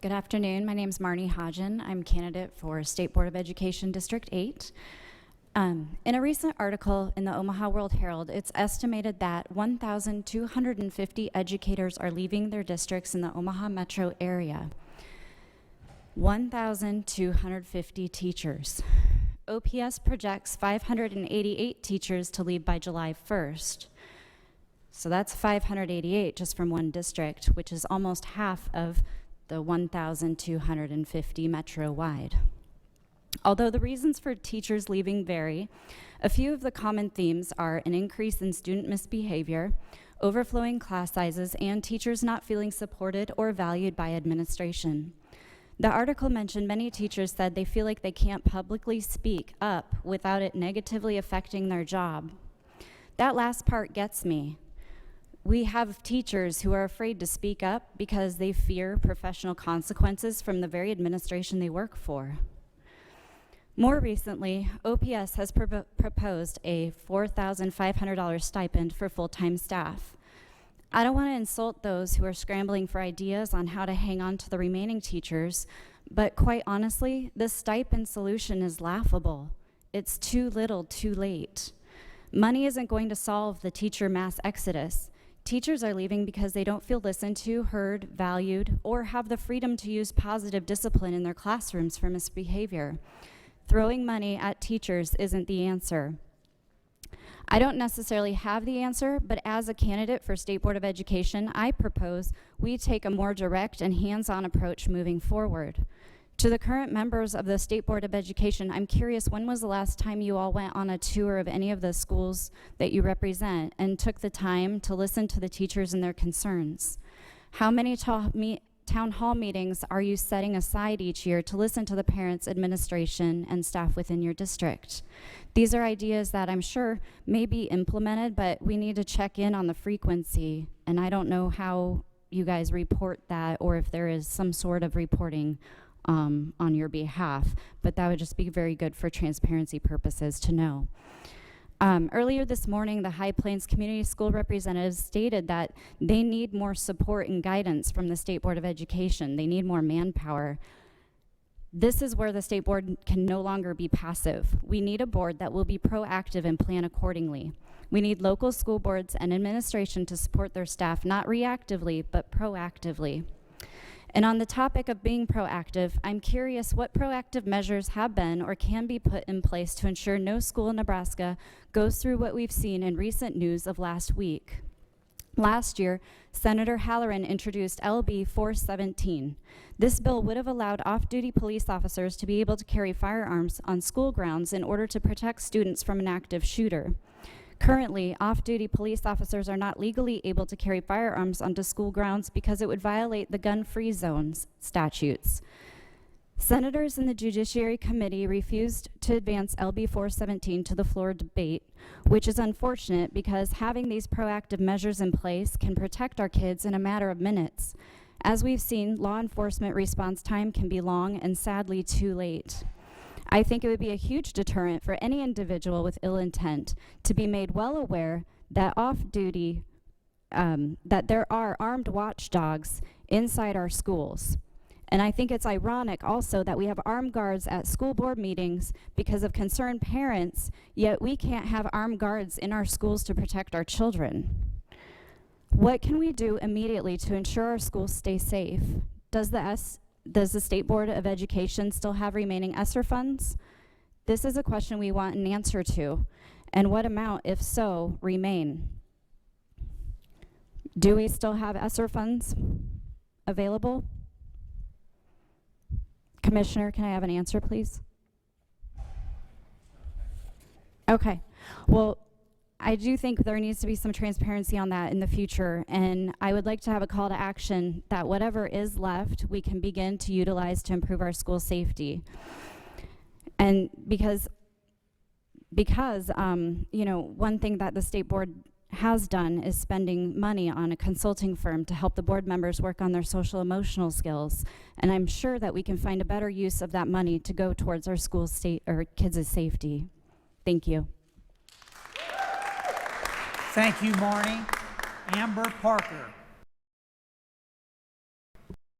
Good afternoon. My name is Marnie Hodgen. I'm candidate for State Board of Education District 8. In a recent article in the Omaha World Herald, it's estimated that 1,250 educators are leaving their districts in the Omaha metro area. 1,250 teachers. OPS projects 588 teachers to leave by July 1st. So that's 588 just from one district, which is almost half of the 1,250 metro-wide. Although the reasons for teachers leaving vary, a few of the common themes are an increase in student misbehavior, overflowing class sizes, and teachers not feeling supported or valued by administration. The article mentioned many teachers said they feel like they can't publicly speak up without it negatively affecting their job. That last part gets me. We have teachers who are afraid to speak up because they fear professional consequences from the very administration they work for. More recently, OPS has proposed a $4,500 stipend for full-time staff. I don't want to insult those who are scrambling for ideas on how to hang on to the remaining teachers, but quite honestly, this stipend solution is laughable. It's too little, too late. Money isn't going to solve the teacher mass exodus. Teachers are leaving because they don't feel listened to, heard, valued, or have the freedom to use positive discipline in their classrooms for misbehavior. Throwing money at teachers isn't the answer. I don't necessarily have the answer, but as a candidate for State Board of Education, I propose we take a more direct and hands-on approach moving forward. To the current members of the State Board of Education, I'm curious, when was the last time you all went on a tour of any of the schools that you represent and took the time to listen to the teachers and their concerns? How many town hall meetings are you setting aside each year to listen to the parents, administration, and staff within your district? These are ideas that I'm sure may be implemented, but we need to check in on the frequency, and I don't know how you guys report that or if there is some sort of reporting on your behalf, but that would just be very good for transparency purposes to know. Earlier this morning, the High Plains Community School representatives stated that they need more support and guidance from the State Board of Education. They need more manpower. This is where the State Board can no longer be passive. We need a board that will be proactive and plan accordingly. We need local school boards and administration to support their staff, not reactively, but proactively. And on the topic of being proactive, I'm curious what proactive measures have been or can be put in place to ensure no school in Nebraska goes through what we've seen in recent news of last week. Last year, Senator Halloran introduced LB 417. This bill would have allowed off-duty police officers to be able to carry firearms on school grounds in order to protect students from an active shooter. Currently, off-duty police officers are not legally able to carry firearms onto school grounds because it would violate the gun-free zones statutes. Senators in the Judiciary Committee refused to advance LB 417 to the floor debate, which is unfortunate because having these proactive measures in place can protect our kids in a matter of minutes. As we've seen, law enforcement response time can be long and sadly too late. I think it would be a huge deterrent for any individual with ill intent to be made well aware that off-duty, that there are armed watchdogs inside our schools. And I think it's ironic also that we have armed guards at school board meetings because of concerned parents, yet we can't have armed guards in our schools to protect our children. What can we do immediately to ensure our schools stay safe? Does the State Board of Education still have remaining ESSER funds? This is a question we want an answer to. And what amount, if so, remain? Do we still have ESSER funds available? Commissioner, can I have an answer, please? Okay. Well, I do think there needs to be some transparency on that in the future, and I would like to have a call to action that whatever is left, we can begin to utilize to improve our school safety. And because you know, one thing that the State Board has done is spending money on a consulting firm to help the board members work on their social emotional skills, and I'm sure that we can find a better use of that money to go towards our school or kids' safety. Thank you. Thank you, Marnie. Amber Parker.